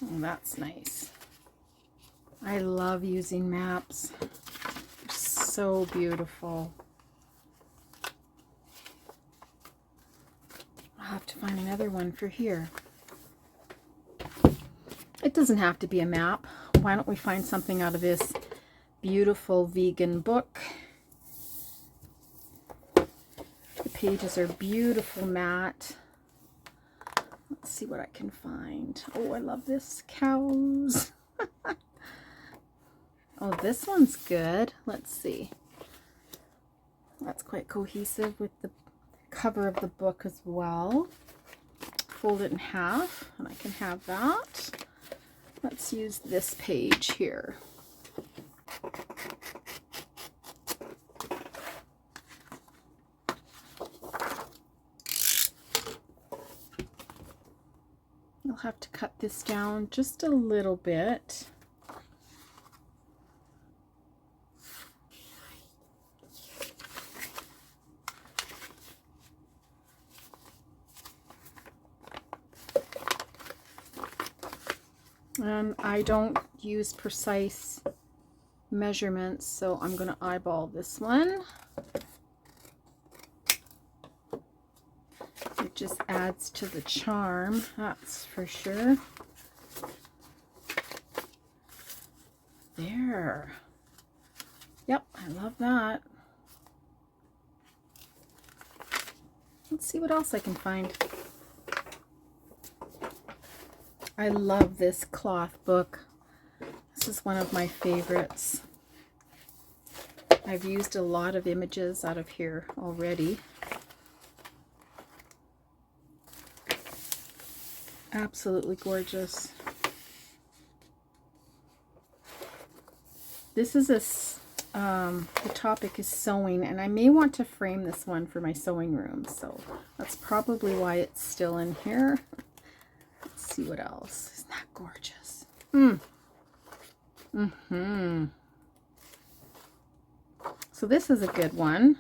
Oh, that's nice. I love using maps. They're so beautiful. I'll have to find another one for here. It doesn't have to be a map. Why don't we find something out of this beautiful vegan book? The pages are beautiful matte. Let's see what I can find. Oh, I love this. Cows. Oh, this one's good. Let's see. That's quite cohesive with the cover of the book as well. Fold it in half, and I can have that. Let's use this page here. I'll have to cut this down just a little bit. I don't use precise measurements, so I'm going to eyeball this one. It just adds to the charm, that's for sure. There. Yep, I love that. Let's see what else I can find. I love this cloth book. This is one of my favorites. I've used a lot of images out of here already. Absolutely gorgeous. This is the topic is sewing, and I may want to frame this one for my sewing room, so that's probably why it's still in here. Let's see what else. Isn't that gorgeous? So this is a good one.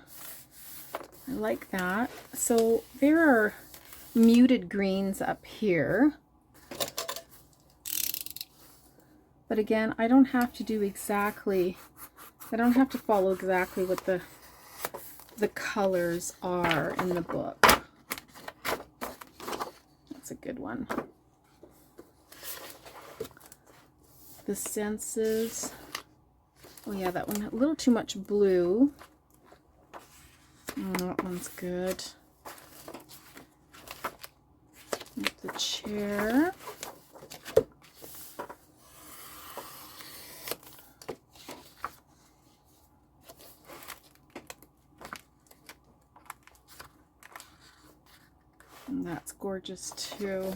I like that. So there are muted greens up here. But again, I don't have to do exactly, I don't have to follow exactly what the colors are in the book. That's a good one. The senses. Oh yeah, that one, a little too much blue. Oh, that one's good. The chair. And that's gorgeous too.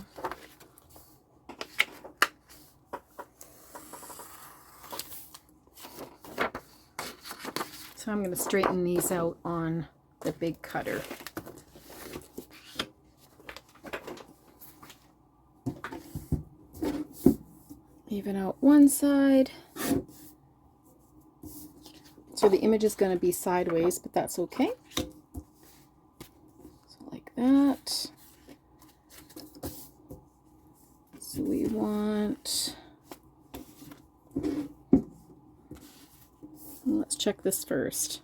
So I'm going to straighten these out on the big cutter. Even out one side. So the image is going to be sideways, but that's okay. So like that. So we want, let's check this first.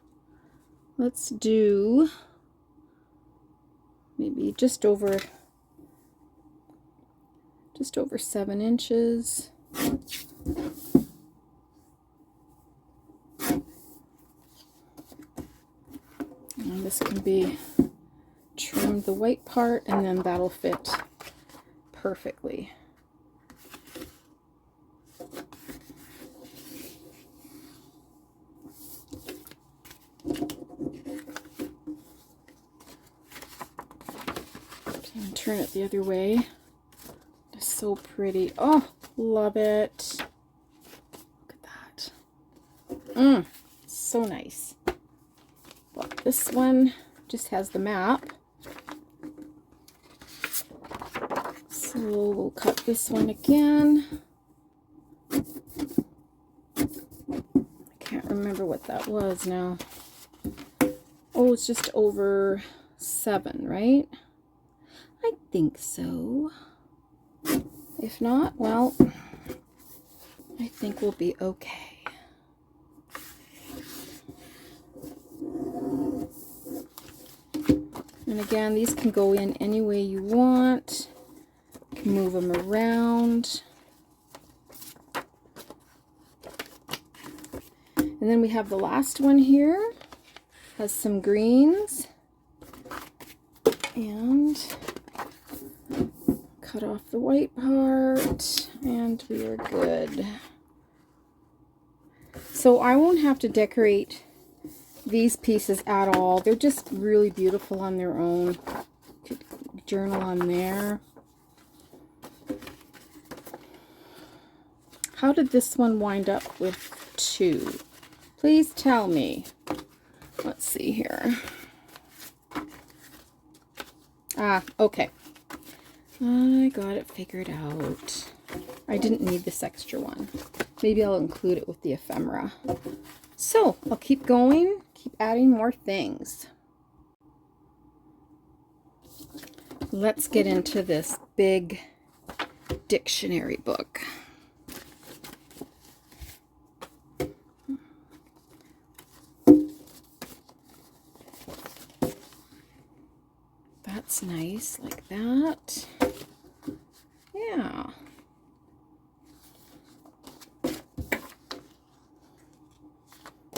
Let's do maybe just over 7 inches. And this can be trimmed the white part, and then that'll fit perfectly. And turn it the other way. It's so pretty. Oh, love it. Look at that. So nice. Well, this one just has the map. So we'll cut this one again. I can't remember what that was now. Oh, it's just over 7, right? I think so. I If not, well, I think we'll be okay. And again, these can go in any way you want. You can move them around. And then we have the last one here. Has some greens. And cut off the white part. And we are good. So I won't have to decorate these pieces at all. They're just really beautiful on their own. Could journal on there. How did this one wind up with 2? Please tell me. Let's see here. Ah, okay. I got it figured out. I didn't need this extra one. Maybe I'll include it with the ephemera. So I'll keep going, keep adding more things. Let's get into this big dictionary book. That's nice, like that. Yeah.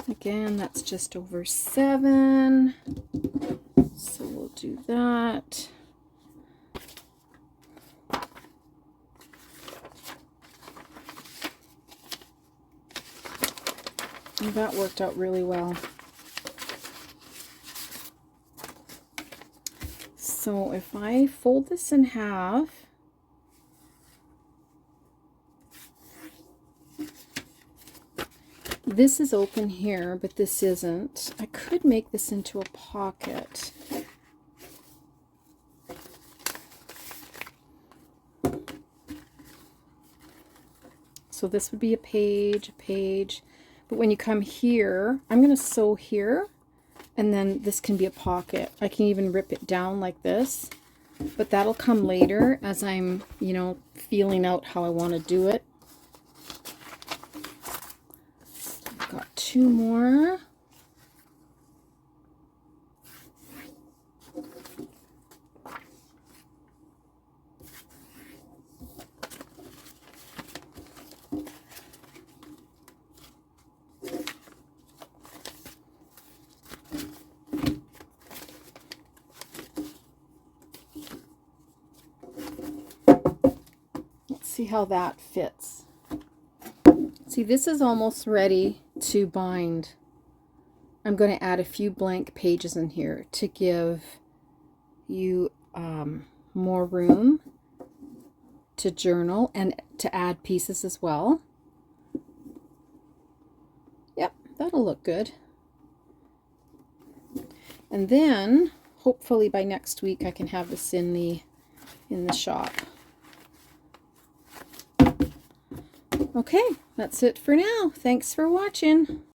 Again, that's just over 7. So we'll do that. And that worked out really well. So if I fold this in half, this is open here, but this isn't. I could make this into a pocket. So this would be a page, but when you come here, I'm going to sew here, and then this can be a pocket. I can even rip it down like this, but that'll come later as I'm, you know, feeling out how I want to do it. I've got 2 more. See how that fits. See, this is almost ready to bind. I'm going to add a few blank pages in here to give you more room to journal and to add pieces as well. Yep, that'll look good. And then hopefully by next week I can have this in the shop. Okay, that's it for now. Thanks for watching.